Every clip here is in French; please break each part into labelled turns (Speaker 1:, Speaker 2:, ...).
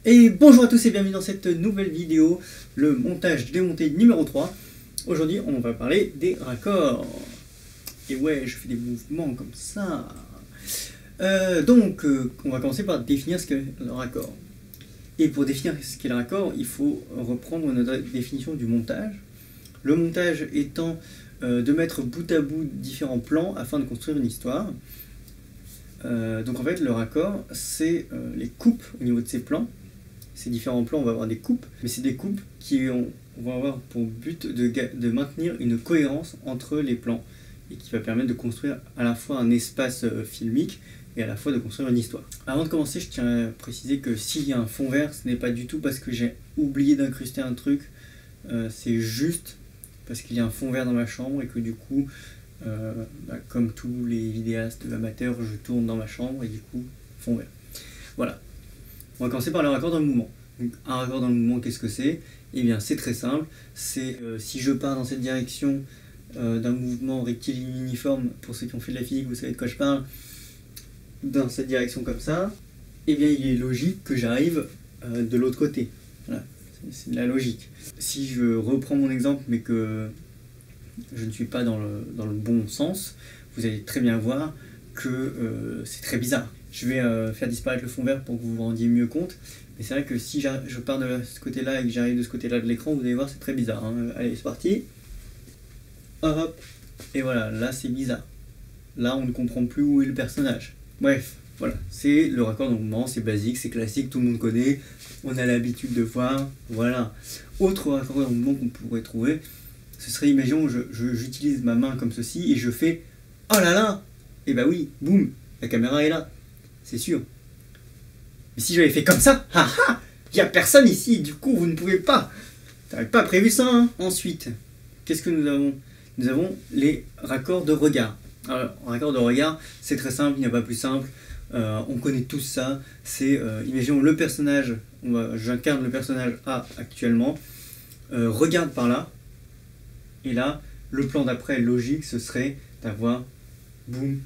Speaker 1: Et bonjour à tous et bienvenue dans cette nouvelle vidéo, le montage démonté numéro 3. Aujourd'hui on va parler des raccords. Et ouais, je fais des mouvements comme ça. On va commencer par définir ce qu'est le raccord. Et pour définir ce qu'est le raccord, il faut reprendre notre définition du montage. Le montage étant de mettre bout à bout différents plans afin de construire une histoire. Donc en fait le raccord c'est les coupes au niveau de ces plans. Ces différents plans on va avoir des coupes, mais c'est des coupes qui vont avoir pour but de maintenir une cohérence entre les plans et qui va permettre de construire à la fois un espace filmique et à la fois de construire une histoire. Avant de commencer, je tiens à préciser que s'il y a un fond vert, ce n'est pas du tout parce que j'ai oublié d'incruster un truc, c'est juste parce qu'il y a un fond vert dans ma chambre et que du coup comme tous les vidéastes amateurs, je tourne dans ma chambre et du coup, fond vert. Voilà. On va commencer par le raccord dans le mouvement. Donc, un raccord dans le mouvement, qu'est-ce que c'est? Eh bien, c'est très simple. C'est si je pars dans cette direction d'un mouvement rectiligne uniforme, pour ceux qui ont fait de la physique, vous savez de quoi je parle, dans cette direction comme ça, eh bien, il est logique que j'arrive de l'autre côté. Voilà. C'est de la logique. Si je reprends mon exemple, mais que je ne suis pas dans le bon sens, vous allez très bien voir que c'est très bizarre. Je vais faire disparaître le fond vert pour que vous vous rendiez mieux compte. Mais c'est vrai que si je pars de ce côté-là et que j'arrive de ce côté-là de l'écran, vous allez voir, c'est très bizarre. Hein. Allez, c'est parti. Hop. Et voilà, là c'est bizarre. Là on ne comprend plus où est le personnage. Bref, voilà. C'est le raccord dans le mouvement, c'est basique, c'est classique, tout le monde connaît. On a l'habitude de voir. Voilà. Autre raccord dans le mouvement qu'on pourrait trouver, ce serait, imaginons, j'utilise ma main comme ceci et je fais « Oh là là !» Et bah oui, boum, la caméra est là. C'est sûr. Mais si j'avais fait comme ça, il n'y a personne ici, du coup vous ne pouvez pas. T'avais pas prévu ça, hein. Ensuite, qu'est-ce que nous avons? Nous avons les raccords de regard. Alors, raccord de regard, c'est très simple, il n'y a pas plus simple. On connaît tous ça. C'est, imaginons le personnage, j'incarne le personnage A actuellement, regarde par là, et là, le plan d'après logique, ce serait d'avoir, boum,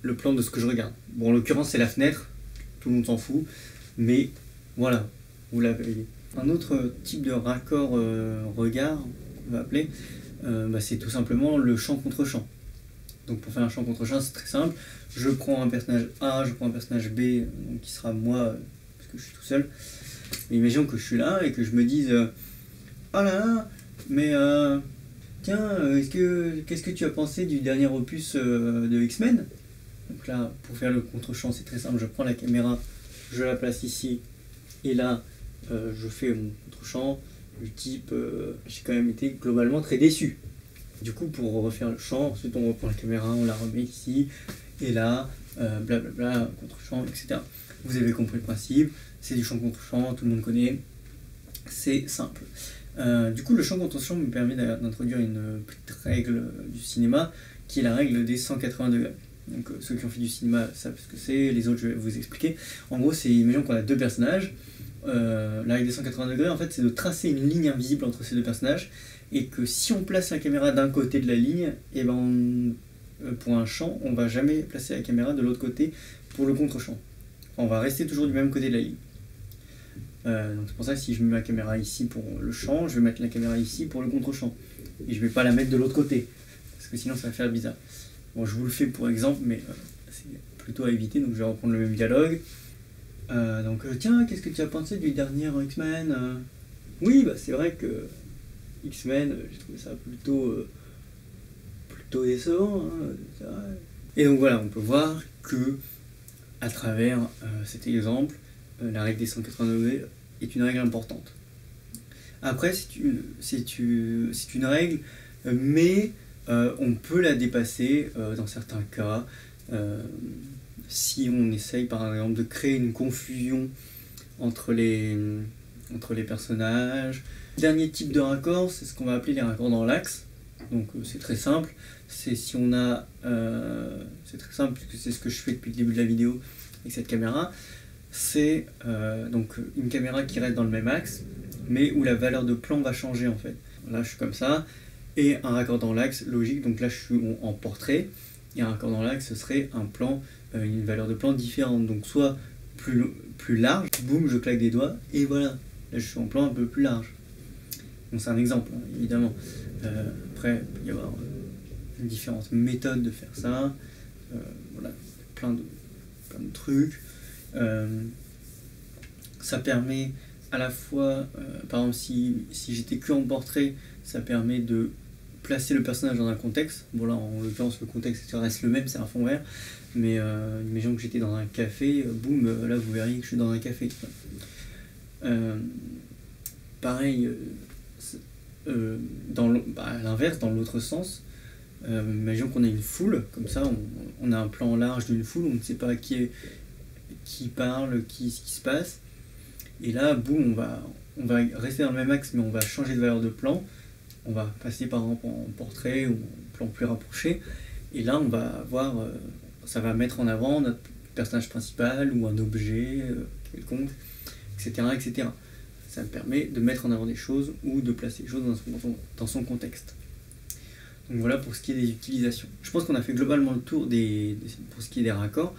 Speaker 1: le plan de ce que je regarde. Bon, en l'occurrence, c'est la fenêtre, tout le monde s'en fout, mais voilà, vous l'avez. Un autre type de raccord regard, on va appeler, c'est tout simplement le champ contre champ. Donc pour faire un champ contre champ, c'est très simple. Je prends un personnage A, je prends un personnage B, donc qui sera moi, parce que je suis tout seul. Mais imaginons que je suis là et que je me dise oh là là, mais tiens, qu'est-ce que tu as pensé du dernier opus de X-Men? Donc là, pour faire le contre-champ, c'est très simple. Je prends la caméra, je la place ici, et là, je fais mon contre-champ du type j'ai quand même été globalement très déçu. Du coup, pour refaire le champ, ensuite on reprend la caméra, on la remet ici, et là, blablabla, contre-champ, etc. Vous avez compris le principe, c'est du champ contre champ, tout le monde connaît, c'est simple. Du coup, le champ contre champ me permet d'introduire une petite règle du cinéma, qui est la règle des 180 degrés. Donc ceux qui ont fait du cinéma savent ce que c'est, les autres je vais vous expliquer. En gros, c'est, imaginons qu'on a deux personnages, la règle des 180 degrés, en fait, c'est de tracer une ligne invisible entre ces deux personnages, et que si on place la caméra d'un côté de la ligne, et ben pour un champ, on ne va jamais placer la caméra de l'autre côté pour le contre-champ. On va rester toujours du même côté de la ligne. Donc c'est pour ça que si je mets ma caméra ici pour le champ, je vais mettre la caméra ici pour le contre-champ. Et je ne vais pas la mettre de l'autre côté, parce que sinon ça va faire bizarre. Bon, je vous le fais pour exemple, mais c'est plutôt à éviter, donc je vais reprendre le même dialogue. Tiens, qu'est-ce que tu as pensé du dernier X-Men? Oui, c'est vrai que X-Men, j'ai trouvé ça plutôt décevant. Hein, et donc voilà, on peut voir que à travers cet exemple, la règle des 180 degrés est une règle importante. Après, c'est une règle, mais on peut la dépasser dans certains cas. Si on essaye par exemple de créer une confusion entre les personnages. Le dernier type de raccord, c'est ce qu'on va appeler les raccords dans l'axe. Donc c'est très simple. C'est si on a, c'est très simple puisque c'est ce que je fais depuis le début de la vidéo avec cette caméra. C'est donc une caméra qui reste dans le même axe, mais où la valeur de plan va changer en fait. Là je suis comme ça, et un raccord dans l'axe logique. Donc là je suis en portrait, et un raccord dans l'axe ce serait un plan, une valeur de plan différente. Donc soit plus large, boum, je claque des doigts, et voilà, là je suis en plan un peu plus large. Bon, c'est un exemple, hein, évidemment. Après, il peut y avoir différentes méthodes de faire ça, voilà, plein de trucs. Ça permet à la fois, par exemple, si j'étais que en portrait, ça permet de placer le personnage dans un contexte. Bon là, en l'occurrence, le contexte reste le même, c'est un fond vert. Mais imaginons que j'étais dans un café, boum, là vous verriez que je suis dans un café. Pareil, à l'inverse, dans l'autre sens, imaginons qu'on a une foule, comme ça, on a un plan large d'une foule, on ne sait pas qui parle, ce qui se passe. Et là, boum, on va rester dans le même axe, mais on va changer de valeur de plan. On va passer par exemple en portrait ou en plan plus rapproché. Et là, on va avoir, ça va mettre en avant notre personnage principal ou un objet quelconque, etc., etc. Ça me permet de mettre en avant des choses ou de placer les choses dans son contexte. Donc voilà pour ce qui est des utilisations. Je pense qu'on a fait globalement le tour pour ce qui est des raccords.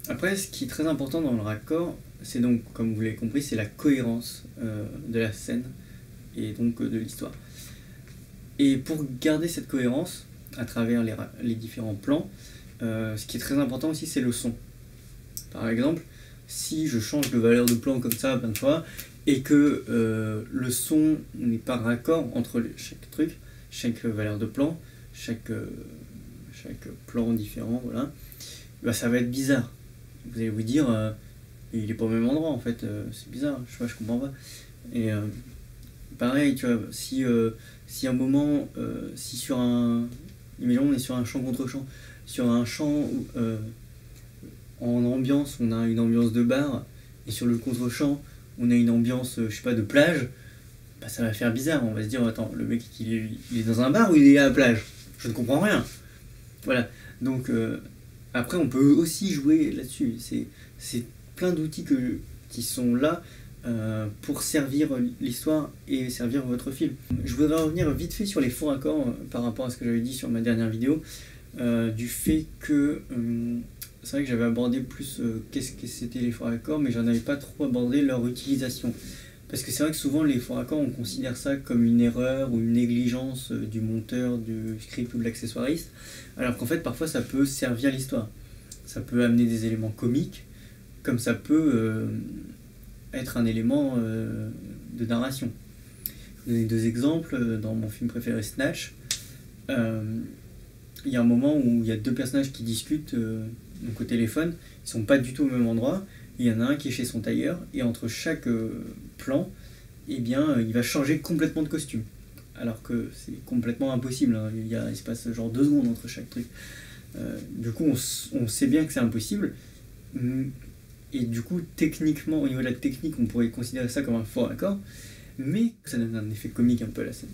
Speaker 1: Après, ce qui est très important dans le raccord, c'est donc, comme vous l'avez compris, c'est la cohérence de la scène et donc de l'histoire. Et pour garder cette cohérence à travers les différents plans, ce qui est très important aussi, c'est le son. Par exemple, si je change de valeur de plan comme ça plein de fois et que le son n'est pas raccord entre chaque truc, chaque valeur de plan, chaque plan différent, voilà, bah, ça va être bizarre. Vous allez vous dire, il est pas au même endroit en fait, c'est bizarre, je comprends pas. Et pareil, tu vois, si un moment, si sur un, imaginons on est sur un champ contre champ, sur un champ en ambiance, on a une ambiance de bar, et sur le contre-champ, on a une ambiance, je sais pas, de plage, bah, ça va faire bizarre, on va se dire, attends, le mec il est dans un bar ou il est à la plage? Je ne comprends rien. Voilà, donc après on peut aussi jouer là-dessus, c'est plein d'outils qui sont là pour servir l'histoire et servir votre film. Je voudrais revenir vite fait sur les faux raccords par rapport à ce que j'avais dit sur ma dernière vidéo, du fait que c'est vrai que j'avais abordé plus qu'est-ce que c'était les faux raccords, mais j'en avais pas trop abordé leur utilisation. Parce que c'est vrai que souvent les faux raccords, on considère ça comme une erreur ou une négligence du monteur, du script ou de l'accessoiriste, alors qu'en fait parfois ça peut servir l'histoire. Ça peut amener des éléments comiques, comme ça peut être un élément de narration. Je vais vous donner deux exemples. Dans mon film préféré Snatch, il y a un moment où il y a deux personnages qui discutent donc au téléphone, ils sont pas du tout au même endroit, il y en a un qui est chez son tailleur, et entre chaque plan, eh bien, il va changer complètement de costume. Alors que c'est complètement impossible, hein. Il se passe genre 2 secondes entre chaque truc. Du coup, on sait bien que c'est impossible, et du coup, techniquement, au niveau de la technique, on pourrait considérer ça comme un faux raccord, mais ça donne un effet comique un peu à la scène.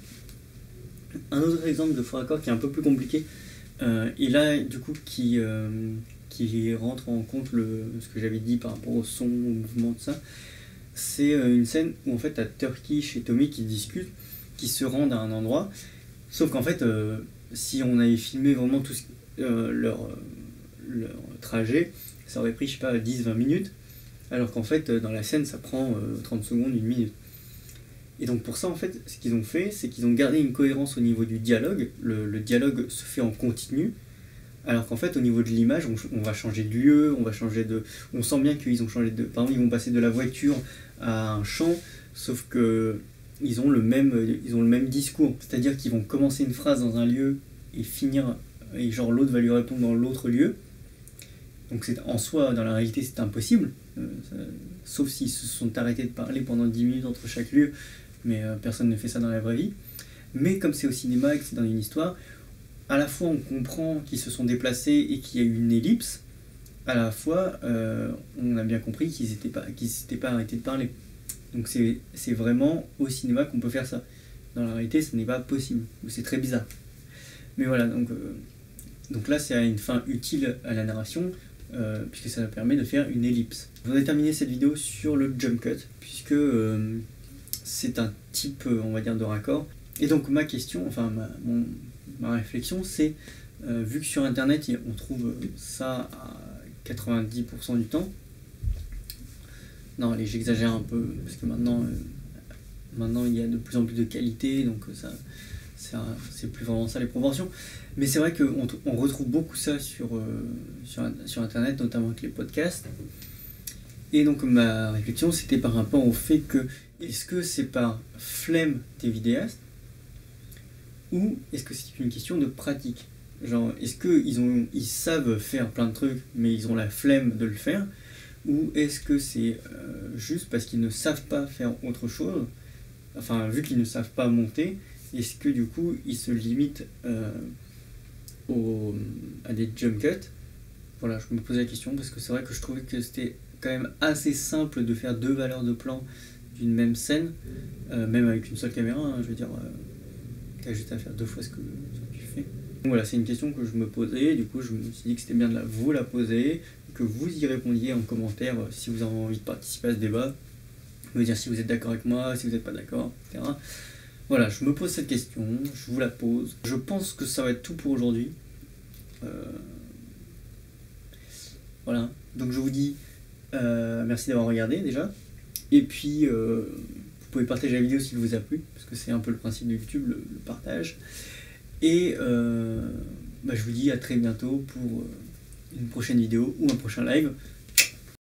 Speaker 1: Un autre exemple de faux raccord qui est un peu plus compliqué, et là, du coup, qui rentre en compte ce que j'avais dit par rapport au son, au mouvement, de ça, c'est une scène où en fait t'as Turkish et Tommy qui discutent, qui se rendent à un endroit, sauf qu'en fait, si on avait filmé vraiment tout leur trajet, ça aurait pris, je sais pas, 10-20 minutes, alors qu'en fait, dans la scène, ça prend 30 secondes, 1 minute. Et donc pour ça, en fait, ce qu'ils ont fait, c'est qu'ils ont gardé une cohérence au niveau du dialogue. Le dialogue se fait en continu, alors qu'en fait, au niveau de l'image, on va changer de lieu, on sent bien qu'ils ont changé de... Par exemple, ils vont passer de la voiture à un champ, sauf que ils ont le même discours. C'est-à-dire qu'ils vont commencer une phrase dans un lieu et finir, et genre l'autre va lui répondre dans l'autre lieu. Donc en soi, dans la réalité, c'est impossible, sauf s'ils se sont arrêtés de parler pendant 10 minutes entre chaque lieu, mais personne ne fait ça dans la vraie vie. Mais comme c'est au cinéma et que c'est dans une histoire, à la fois on comprend qu'ils se sont déplacés et qu'il y a eu une ellipse, à la fois on a bien compris qu'ils s'étaient pas arrêtés de parler. Donc c'est vraiment au cinéma qu'on peut faire ça. Dans la réalité, ce n'est pas possible, c'est très bizarre. Mais voilà, donc là c'est une fin utile à la narration, puisque ça permet de faire une ellipse. Je voudrais terminer cette vidéo sur le jump cut, puisque c'est un type, on va dire, de raccord. Et donc ma question, enfin ma réflexion, c'est, vu que sur internet on trouve ça à 90% du temps, Non, allez, j'exagère un peu, parce que maintenant il y a de plus en plus de qualité, donc c'est plus vraiment ça les proportions. Mais c'est vrai qu'on retrouve beaucoup ça sur Internet, notamment avec les podcasts. Et donc ma réflexion, c'était par rapport au fait que, est-ce que c'est par flemme des vidéastes, ou est-ce que c'est une question de pratique? Genre, est-ce qu'ils savent faire plein de trucs, mais ils ont la flemme de le faire? Ou est-ce que c'est juste parce qu'ils ne savent pas faire autre chose? Enfin, vu qu'ils ne savent pas monter, est-ce que du coup, ils se limitent à des jump cuts? Voilà, je me posais la question parce que c'est vrai que je trouvais que c'était quand même assez simple de faire 2 valeurs de plan d'une même scène, même avec une seule caméra, hein, je veux dire, t'as juste à faire 2 fois ce que tu fais. Donc voilà, c'est une question que je me posais, du coup je me suis dit que c'était bien de vous la poser, que vous y répondiez en commentaire si vous avez envie de participer à ce débat, me dire si vous êtes d'accord avec moi, si vous n'êtes pas d'accord, etc. Voilà, je me pose cette question, je vous la pose. Je pense que ça va être tout pour aujourd'hui. Voilà, donc je vous dis merci d'avoir regardé déjà. Et puis, vous pouvez partager la vidéo s'il vous a plu, parce que c'est un peu le principe de YouTube, le partage. Et je vous dis à très bientôt pour une prochaine vidéo ou un prochain live.